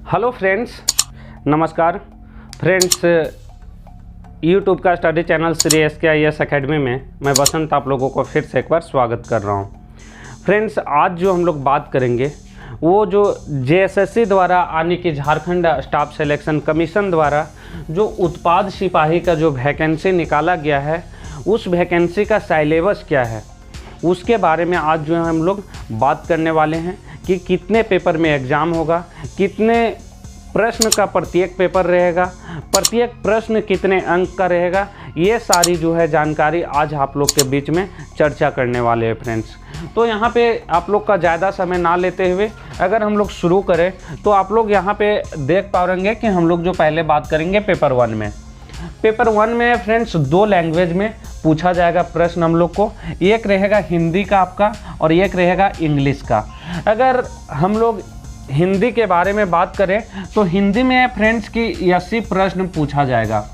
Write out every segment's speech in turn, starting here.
Hello friends, नमस्कार friends. YouTube का study channel Shri SKIS academy में मैं बसंत आप लोगों को फिर से एक बार स्वागत कर रहा हूं। फ्रेंड्स, आज जो हम लोग बात करेंगे वो जो JSSC द्वारा यानी कि झारखंड स्टाफ सिलेक्शन कमीशन द्वारा जो उत्पाद सिपाही का जो वैकेंसी निकाला गया है, उस वैकेंसी का सिलेबस क्या है उसके बारे में आज जो है हम लोग बात करने वाले हैं कि कितने पेपर में एग्ज़ाम होगा, कितने प्रश्न का प्रत्येक पेपर रहेगा, प्रत्येक प्रश्न कितने अंक का रहेगा। ये सारी जो है जानकारी आज आप लोग के बीच में चर्चा करने वाले हैं फ्रेंड्स। तो यहाँ पे आप लोग का ज़्यादा समय ना लेते हुए अगर हम लोग शुरू करें तो आप लोग यहाँ पे देख पाएंगे कि हम लोग जो पहले बात करेंगे पेपर वन में। पेपर वन में फ्रेंड्स दो लैंग्वेज में पूछा जाएगा प्रश्न हम लोग को। एक रहेगा हिंदी का आपका और एक रहेगा इंग्लिश का। अगर हम लोग हिंदी के बारे में बात करें तो हिंदी में फ्रेंड्स की 80 प्रश्न पूछा जाएगा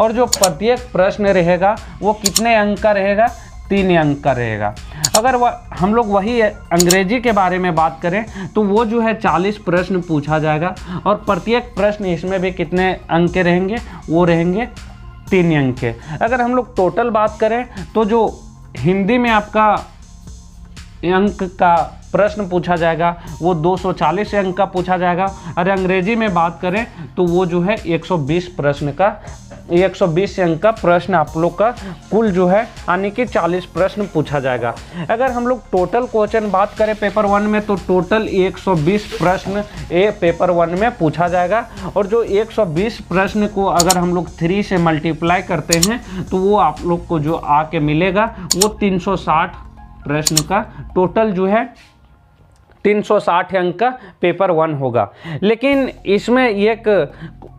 और जो प्रत्येक प्रश्न रहेगा वो कितने अंक का रहेगा, 3 अंक का रहेगा। अगर हम लोग वही अंग्रेजी के बारे में बात करें तो वो जो है 40 प्रश्न पूछा जाएगा और प्रत्येक प्रश्न इसमें भी कितने अंक के रहेंगे, वो रहेंगे 3 अंक के। अगर हम लोग टोटल बात करें तो जो हिंदी में आपका अंक का प्रश्न पूछा जाएगा वो 240 अंक का पूछा जाएगा और अंग्रेजी में बात करें तो वो जो है 120 अंक का प्रश्न आप लोग का कुल जो है यानी कि 40 प्रश्न पूछा जाएगा। अगर हम लोग टोटल क्वेश्चन बात करें पेपर वन में तो टोटल 120 प्रश्न पेपर वन में पूछा जाएगा और जो 120 प्रश्न को अगर हम लोग 3 से मल्टीप्लाई करते हैं तो वो आप लोग को जो आके मिलेगा वो 360 प्रश्न का टोटल जो है 360 अंक का पेपर वन होगा। लेकिन इसमें एक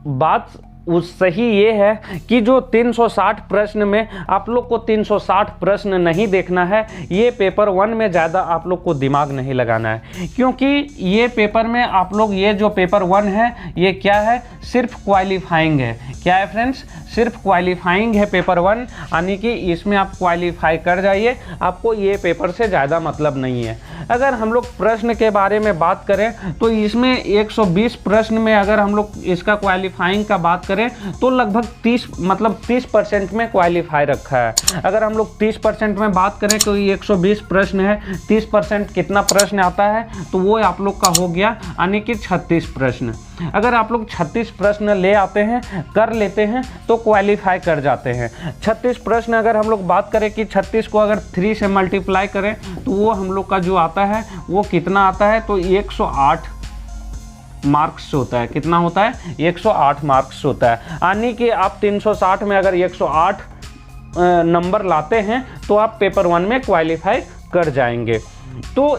बात सही ये है कि जो 360 प्रश्न में आप लोग को 360 प्रश्न नहीं देखना है। ये पेपर वन में ज़्यादा आप लोग को दिमाग नहीं लगाना है, क्योंकि ये पेपर में आप लोग ये जो पेपर वन है ये क्या है, सिर्फ क्वालिफाइंग है। क्या है फ्रेंड्स, सिर्फ क्वालिफाइंग है पेपर वन, यानी कि इसमें आप क्वालिफाई कर जाइए, आपको ये पेपर से ज़्यादा मतलब नहीं है। अगर हम लोग प्रश्न के बारे में बात करें तो इसमें 120 प्रश्न में अगर हम लोग इसका क्वालिफाइंग का बात करें तो लगभग 30% में क्वालिफाई रखा है। अगर हम लोग 30% में बात करें तो 120 प्रश्न है, 30% कितना प्रश्न आता है तो वो आप लोग का हो गया यानी कि 36 प्रश्न। अगर आप लोग 36 प्रश्न ले आते हैं, कर लेते हैं तो क्वालिफाई कर जाते हैं। 36 प्रश्न अगर हम लोग बात करें कि 36 को अगर 3 से मल्टीप्लाई करें तो वो हम लोग का जो आता है वो कितना आता है, तो 108 मार्क्स होता है। कितना होता है, 108 मार्क्स होता है। यानी कि आप 360 में अगर 108 नंबर लाते हैं तो आप पेपर वन में क्वालिफाई कर जाएंगे। तो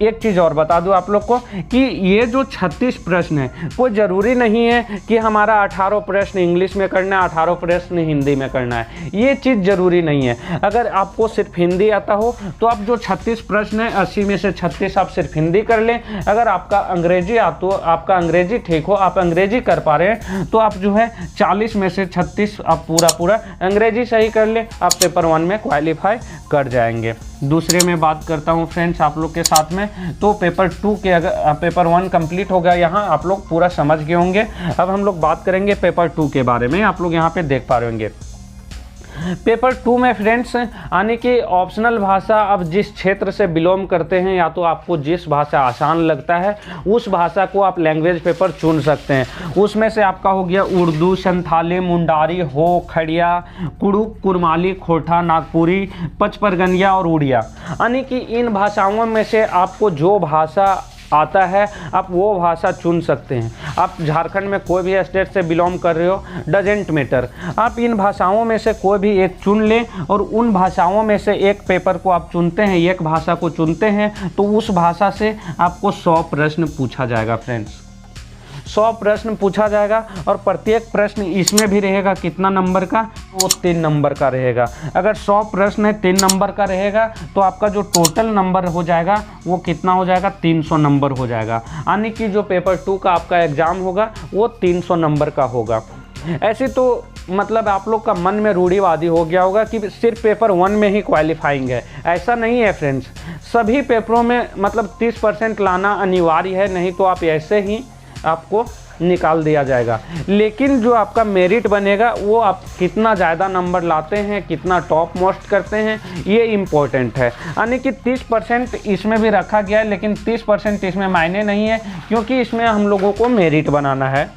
एक चीज़ और बता दूं आप लोग को कि ये जो 36 प्रश्न है कोई ज़रूरी नहीं है कि हमारा 18 प्रश्न इंग्लिश में करना है, 18 प्रश्न हिंदी में करना है। ये चीज़ ज़रूरी नहीं है। अगर आपको सिर्फ हिंदी आता हो तो आप जो 36 प्रश्न है 80 में से 36 आप सिर्फ हिंदी कर लें। अगर आपका अंग्रेजी आता हो, आपका अंग्रेजी ठीक हो, आप अंग्रेजी कर पा रहे हैं तो आप जो है 40 में से 36 आप पूरा अंग्रेजी सही कर लें, आप पेपर वन में क्वालिफाई कर जाएंगे। दूसरे में बात करता हूँ फ्रेंड्स आप लोग के साथ में, तो पेपर टू के अगर पेपर वन कंप्लीट हो गया, यहाँ आप लोग पूरा समझ गए होंगे। अब हम लोग बात करेंगे पेपर टू के बारे में। आप लोग यहाँ पे देख पा रहे होंगे पेपर टू में फ्रेंड्स यानी कि ऑप्शनल भाषा, अब जिस क्षेत्र से बिलोंग करते हैं या तो आपको जिस भाषा आसान लगता है उस भाषा को आप लैंग्वेज पेपर चुन सकते हैं। उसमें से आपका हो गया उर्दू, संथाली, मुंडारी, हो, खड़िया, कुड़ुक, कुरमाली, खोटा, नागपुरी, पचपरगनिया और उड़िया। यानी कि इन भाषाओं में से आपको जो भाषा आता है आप वो भाषा चुन सकते हैं। आप झारखंड में कोई भी स्टेट से बिलोंग कर रहे हो, डजेंट मैटर, आप इन भाषाओं में से कोई भी एक चुन लें और उन भाषाओं में से एक पेपर को आप चुनते हैं, एक भाषा को चुनते हैं तो उस भाषा से आपको 100 प्रश्न पूछा जाएगा फ्रेंड्स। 100 प्रश्न पूछा जाएगा और प्रत्येक प्रश्न इसमें भी रहेगा कितना नंबर का, वो 3 नंबर का रहेगा। अगर 100 प्रश्न है 3 नंबर का रहेगा तो आपका जो टोटल नंबर हो जाएगा वो कितना हो जाएगा, 300 नंबर हो जाएगा। यानी कि जो पेपर टू का आपका एग्ज़ाम होगा वो 300 नंबर का होगा। ऐसे तो मतलब आप लोग का मन में रूढ़िवादी हो गया होगा कि सिर्फ पेपर वन में ही क्वालिफाइंग है। ऐसा नहीं है फ्रेंड्स, सभी पेपरों में मतलब 30% लाना अनिवार्य है, नहीं तो आप ऐसे ही आपको निकाल दिया जाएगा। लेकिन जो आपका मेरिट बनेगा वो आप कितना ज़्यादा नंबर लाते हैं, कितना टॉप मोस्ट करते हैं, ये इम्पोर्टेंट है। यानी कि 30% इसमें भी रखा गया है, लेकिन 30% इसमें मायने नहीं है, क्योंकि इसमें हम लोगों को मेरिट बनाना है।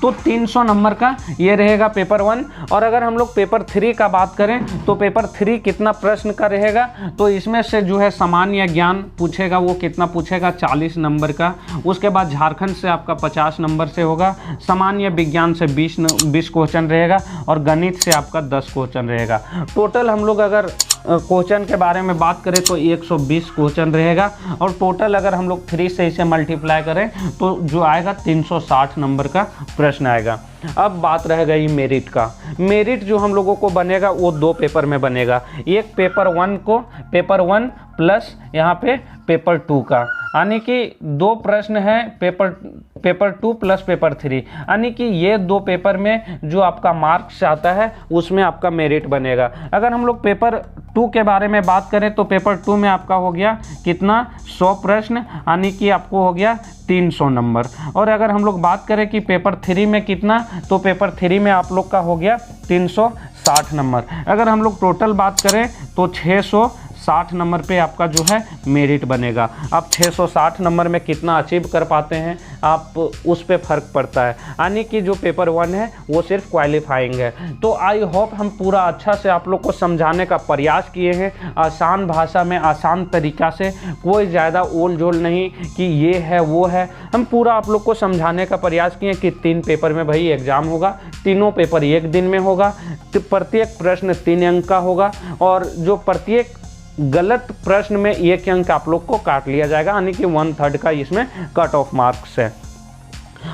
तो 300 नंबर का ये रहेगा पेपर 1। और अगर हम लोग पेपर 3 का बात करें तो पेपर 3 कितना प्रश्न का रहेगा, तो इसमें से जो है सामान्य ज्ञान पूछेगा, वो कितना पूछेगा 40 नंबर का। उसके बाद झारखंड से आपका 50 नंबर से होगा, सामान्य विज्ञान से 20 क्वेश्चन रहेगा, और गणित से आपका 10 क्वेश्चन रहेगा। टोटल हम लोग अगर क्वेश्चन के बारे में बात करें तो 120 क्वेश्चन रहेगा, और टोटल अगर हम लोग 3 से इसे मल्टीप्लाई करें तो जो आएगा 360 नंबर का प्रश्न आएगा। अब बात रह गई मेरिट का। मेरिट जो हम लोगों को बनेगा वो 2 पेपर में बनेगा, एक पेपर 1 को पेपर 1 प्लस यहाँ पे पेपर 2 का, यानी कि 2 प्रश्न है पेपर 2 प्लस पेपर 3, यानी कि ये 2 पेपर में जो आपका मार्क्स आता है उसमें आपका मेरिट बनेगा। अगर हम लोग पेपर 2 के बारे में बात करें तो पेपर 2 में आपका हो गया कितना 100 प्रश्न, यानी कि आपको हो गया 300 नंबर। और अगर हम लोग बात करें कि पेपर 3 में कितना, तो पेपर 3 में आप लोग का हो गया 360 नंबर। अगर हम लोग टोटल बात करें तो 660 नंबर पे आपका जो है मेरिट बनेगा। आप 660 नंबर में कितना अचीव कर पाते हैं आप उस पे फ़र्क पड़ता है, यानी कि जो पेपर 1 है वो सिर्फ क्वालिफाइंग है। तो आई होप हम पूरा अच्छा से आप लोग को समझाने का प्रयास किए हैं, आसान भाषा में, आसान तरीक़ा से, कोई ज़्यादा ओल जोल नहीं कि ये है वो है। हम पूरा आप लोग को समझाने का प्रयास किए कि 3 पेपर में भाई एग्ज़ाम होगा, तीनों पेपर 1 दिन में होगा, प्रत्येक प्रश्न 3 अंक का होगा, और जो प्रत्येक गलत प्रश्न में 1 अंक आप लोग को काट लिया जाएगा, यानी कि 1/3 का इसमें कट ऑफ मार्क्स है।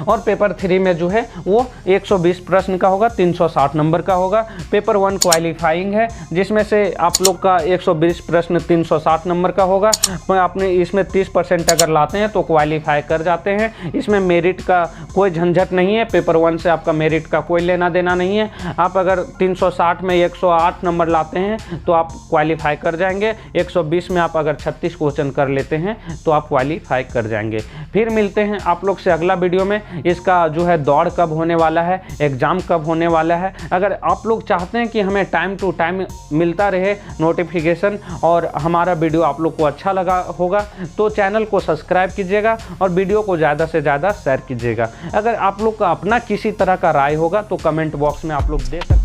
और पेपर 3 में जो है वो 120 प्रश्न का होगा, 360 नंबर का होगा। पेपर 1 क्वालिफाइंग है, जिसमें से आप लोग का 120 प्रश्न 360 नंबर का होगा। आपने इसमें 30% अगर लाते हैं तो क्वालिफाई कर जाते हैं। इसमें मेरिट का कोई झंझट नहीं है, पेपर 1 से आपका मेरिट का कोई लेना देना नहीं है। आप अगर 360 में 108 नंबर लाते हैं तो आप क्वालिफाई कर जाएंगे। 120 में आप अगर 36 क्वेश्चन कर लेते हैं तो आप क्वालिफाई कर जाएंगे। फिर मिलते हैं आप लोग से अगला वीडियो में। इसका जो है दौड़ कब होने वाला है, एग्ज़ाम कब होने वाला है। अगर आप लोग चाहते हैं कि हमें टाइम टू टाइम मिलता रहे नोटिफिकेशन और हमारा वीडियो आप लोग को अच्छा लगा होगा तो चैनल को सब्सक्राइब कीजिएगा और वीडियो को ज़्यादा से ज़्यादा शेयर कीजिएगा। अगर आप लोग का अपना किसी तरह का राय होगा तो कमेंट बॉक्स में आप लोग दे सकते हैं।